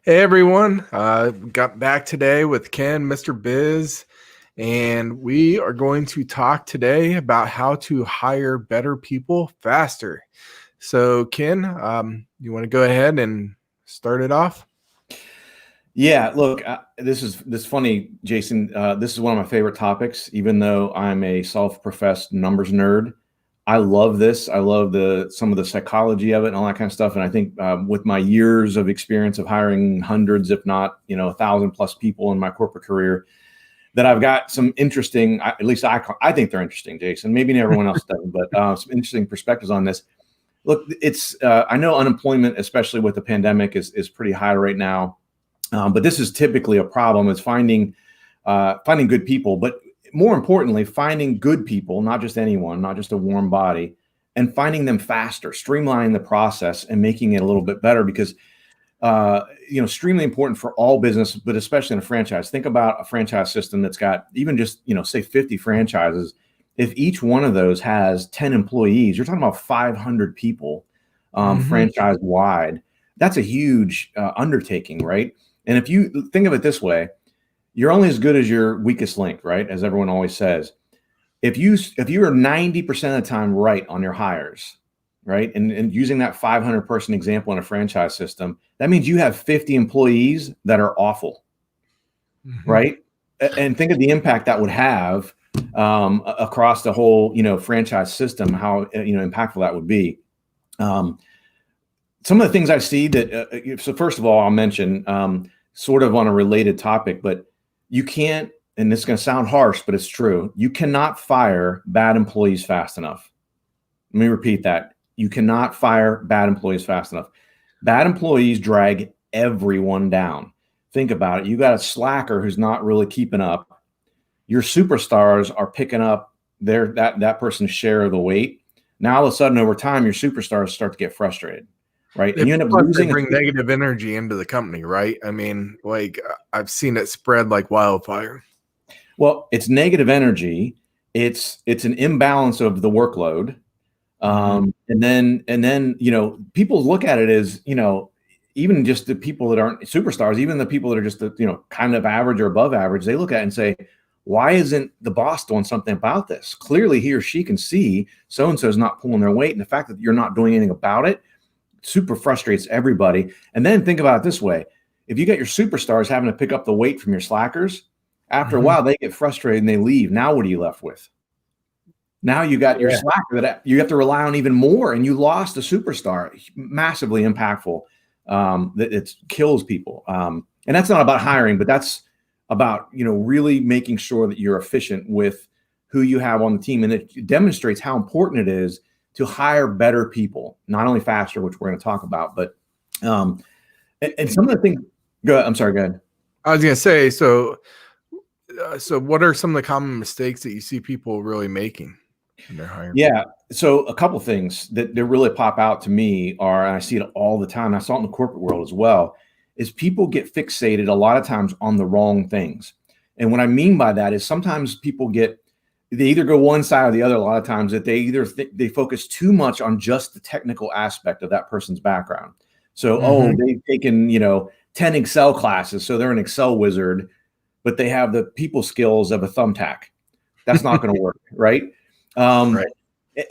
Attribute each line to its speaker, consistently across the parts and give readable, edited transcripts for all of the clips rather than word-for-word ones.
Speaker 1: Hey everyone, got back today with Ken, Mr. Biz, and we are going to talk today about how to hire better people faster. So, Ken, you want to go ahead and start it off?
Speaker 2: Yeah, look, this funny, Jason. This is one of my favorite topics. Even though I'm a self-professed numbers nerd, I love this. I love some of the psychology of it and all that kind of stuff. And I think with my years of experience of hiring hundreds, if not 1,000 plus people in my corporate career, that I've got some interesting. At least I think they're interesting, Jason. Maybe everyone else doesn't, but some interesting perspectives on this. Look, it's I know unemployment, especially with the pandemic, is pretty high right now. But this is typically a problem is finding good people, but more importantly, finding good people, not just anyone, not just a warm body, and finding them faster, streamlining the process and making it a little bit better because, extremely important for all business, but especially in a franchise. Think about a franchise system that's got even just, say 50 franchises. If each one of those has 10 employees, you're talking about 500 people franchise wide. That's a huge undertaking, right? And if you think of it this way, you're only as good as your weakest link, right? As everyone always says. If you are 90% of the time right on your hires, right? And using that 500 person example in a franchise system, that means you have 50 employees that are awful, right? And think of the impact that would have across the whole, franchise system, how, impactful that would be. Some of the things I see that, so first of all, I'll mention sort of on a related topic, but you can't, and this is going to sound harsh, but it's true. You cannot fire bad employees fast enough. Let me repeat that. You cannot fire bad employees fast enough. Bad employees drag everyone down. Think about it. You got a slacker who's not really keeping up. Your superstars are picking up that person's share of the weight. Now, all of a sudden, over time, your superstars start to get frustrated. Right. And you end up losing.
Speaker 1: They bring negative energy into the company, right? I mean, like I've seen it spread like wildfire.
Speaker 2: Well, it's negative energy. It's an imbalance of the workload. And then, people look at it as, even just the people that aren't superstars, even the people that are just, kind of average or above average, they look at it and say, why isn't the boss doing something about this? Clearly he or she can see so-and-so is not pulling their weight. And the fact that you're not doing anything about it super frustrates everybody. And then think about it this way. If you get your superstars having to pick up the weight from your slackers, after a while, they get frustrated and they leave. Now, what are you left with? Now you got your slacker that you have to rely on even more, and you lost a superstar, massively impactful. That it kills people. And that's not about hiring, but that's about, really making sure that you're efficient with who you have on the team. And it demonstrates how important it is to hire better people, not only faster, which we're going to talk about, but and some of the things. Go ahead. I'm sorry. Go ahead.
Speaker 1: I was going to say, so what are some of the common mistakes that you see people really making when they're hiring?
Speaker 2: Yeah. So a couple of things that really pop out to me are, and I see it all the time. I saw it in the corporate world as well, is people get fixated a lot of times on the wrong things. And what I mean by that is sometimes people they either go one side or the other. A lot of times that they either they focus too much on just the technical aspect of that person's background. So, they've taken, 10 Excel classes. So they're an Excel wizard, but they have the people skills of a thumbtack. That's not going to work. Right.
Speaker 1: Right.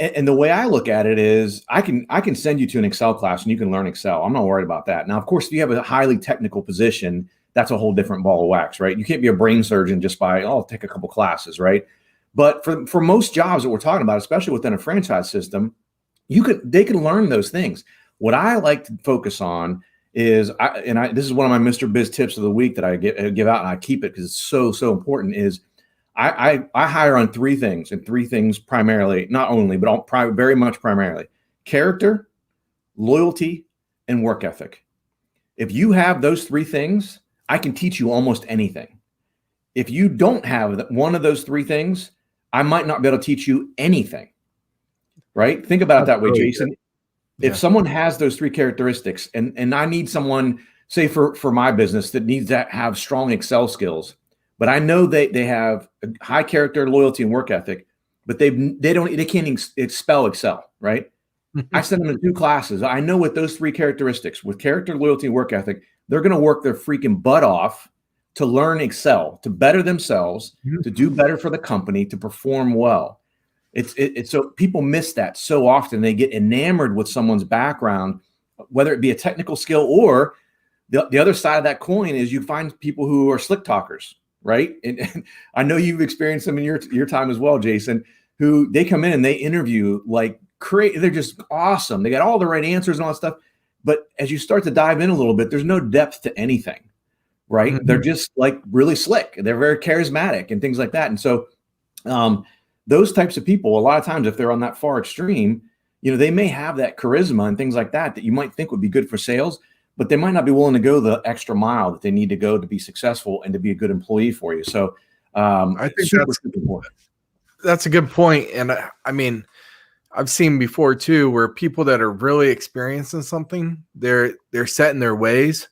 Speaker 2: And the way I look at it is I can send you to an Excel class and you can learn Excel. I'm not worried about that. Now, of course, if you have a highly technical position, that's a whole different ball of wax, right? You can't be a brain surgeon just by, take a couple classes, right? But for most jobs that we're talking about, especially within a franchise system, they can learn those things. What I like to focus on is, this is one of my Mr. Biz tips of the week that I give out, and I keep it because it's so important. Is I hire on three things, and three things primarily, not only, but very much primarily: character, loyalty, and work ethic. If you have those three things, I can teach you almost anything. If you don't have one of those three things, I might not be able to teach you anything, right? Think about it that way, Jason. Yeah. If someone has those three characteristics, and I need someone, say for my business, that needs to have strong Excel skills, but I know they have high character, loyalty, and work ethic, but they can't spell Excel, right? I send them to 2 classes. I know with those 3 characteristics, with character, loyalty, and work ethic, they're going to work their freaking butt off to learn Excel, to better themselves, to do better for the company, to perform well. It's so people miss that so often. They get enamored with someone's background, whether it be a technical skill or the other side of that coin is you find people who are slick talkers, right? And I know you've experienced them in your time as well, Jason, who they come in and they interview like crazy. They're just awesome. They got all the right answers and all that stuff. But as you start to dive in a little bit, there's no depth to anything, right? They're just like really slick. They're very charismatic and things like that. And so those types of people, a lot of times, if they're on that far extreme, they may have that charisma and things like that you might think would be good for sales, but they might not be willing to go the extra mile that they need to go to be successful and to be a good employee for you. So
Speaker 1: I think that's a good point. And I mean, I've seen before too, where people that are really experienced in something, they're set in their ways,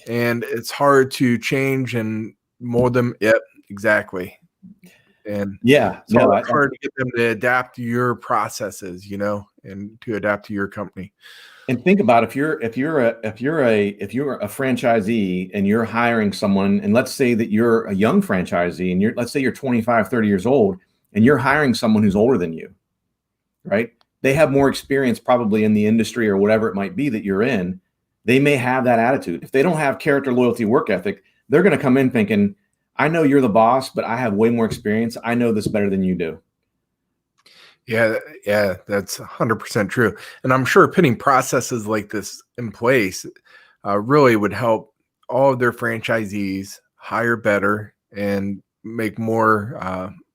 Speaker 1: and it's hard to change and mold them. Yep, exactly. And it's hard to get them to adapt to your processes, and to adapt to your company.
Speaker 2: And think about if you're a franchisee and you're hiring someone, and let's say that you're a young franchisee and let's say you're 25, 30 years old and you're hiring someone who's older than you, right? They have more experience probably in the industry or whatever it might be that you're in. They may have that attitude. If they don't have character, loyalty, work ethic, they're going to come in thinking, I know you're the boss, but I have way more experience. I know this better than you do.
Speaker 1: Yeah, that's 100% true. And I'm sure putting processes like this in place really would help all of their franchisees hire better and make more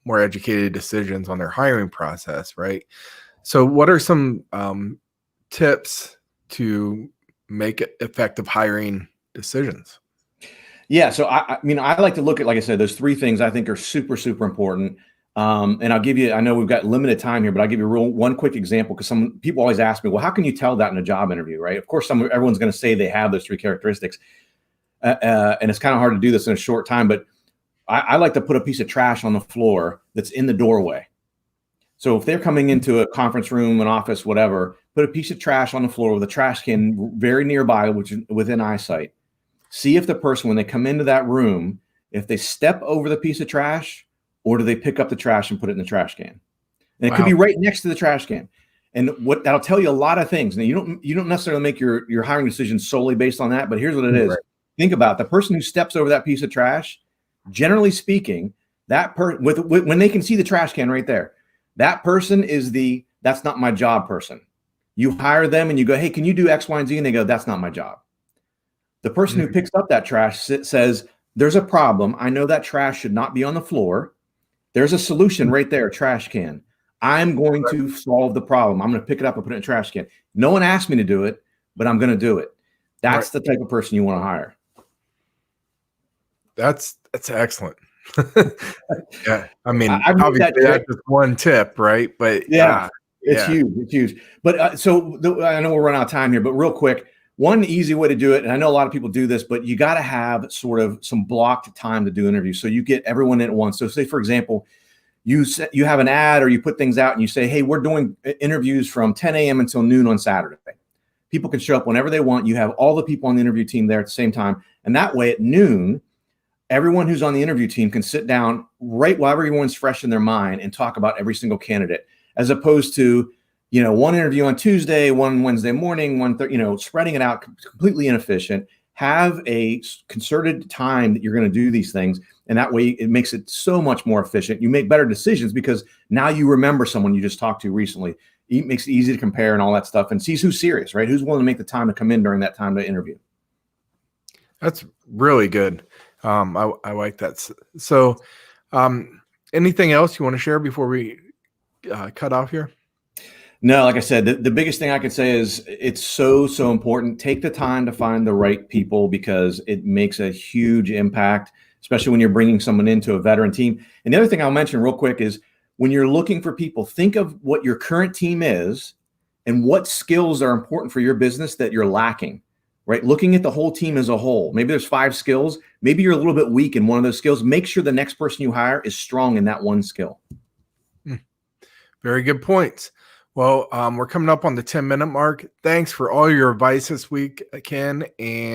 Speaker 1: educated decisions on their hiring process, right? So what are some tips to make effective hiring decisions?
Speaker 2: Yeah, so I mean, I like to look at, like I said, those three things I think are super, super important. And I'll give you, I know we've got limited time here, but I'll give you one quick example, because some people always ask me, well, how can you tell that in a job interview, right? Of course, everyone's going to say they have those three characteristics. And it's kind of hard to do this in a short time, but I like to put a piece of trash on the floor that's in the doorway. So if they're coming into a conference room, an office, whatever, put a piece of trash on the floor with a trash can very nearby, which is within eyesight. See if the person, when they come into that room, if they step over the piece of trash, or do they pick up the trash and put it in the trash can? And it could be right next to the trash can. And what that'll tell you a lot of things. Now, you don't necessarily make your hiring decision solely based on that, but here's what it is. Right. Think about the person who steps over that piece of trash. Generally speaking, that when they can see the trash can right there, that person is that's not my job person. You hire them and you go, hey, can you do X, Y, and Z? And they go, that's not my job. The person who picks up that trash says, there's a problem. I know that trash should not be on the floor. There's a solution right there, a trash can. I'm going to solve the problem. I'm going to pick it up and put it in a trash can. No one asked me to do it, but I'm going to do it. That's the type of person you want to hire. That's
Speaker 1: excellent. Yeah, I mean, obviously that's just one tip, right? But
Speaker 2: it's huge. It's huge. But I know we're running out of time here, but real quick, one easy way to do it, and I know a lot of people do this, but you got to have sort of some blocked time to do interviews, so you get everyone in at once. So say, for example, you have an ad or you put things out and you say, hey, we're doing interviews from 10 a.m. until noon on Saturday. People can show up whenever they want. You have all the people on the interview team there at the same time. And that way at noon, everyone who's on the interview team can sit down right while everyone's fresh in their mind and talk about every single candidate, as opposed to, one interview on Tuesday, one Wednesday morning, spreading it out, completely inefficient. Have a concerted time that you're going to do these things. And that way it makes it so much more efficient. You make better decisions because now you remember someone you just talked to recently. It makes it easy to compare and all that stuff, and sees who's serious, right? Who's willing to make the time to come in during that time to interview.
Speaker 1: That's really good. I like that. So anything else you want to share before we cut off here?
Speaker 2: No, like I said, the biggest thing I could say is it's so important. Take the time to find the right people, because it makes a huge impact, especially when you're bringing someone into a veteran team. And the other thing I'll mention real quick is when you're looking for people, think of what your current team is and what skills are important for your business that you're lacking, right? Looking at the whole team as a whole. Maybe there's 5 skills. Maybe you're a little bit weak in one of those skills. Make sure the next person you hire is strong in that one skill.
Speaker 1: Very good points. Well, we're coming up on the 10-minute mark. Thanks for all your advice this week, Ken. And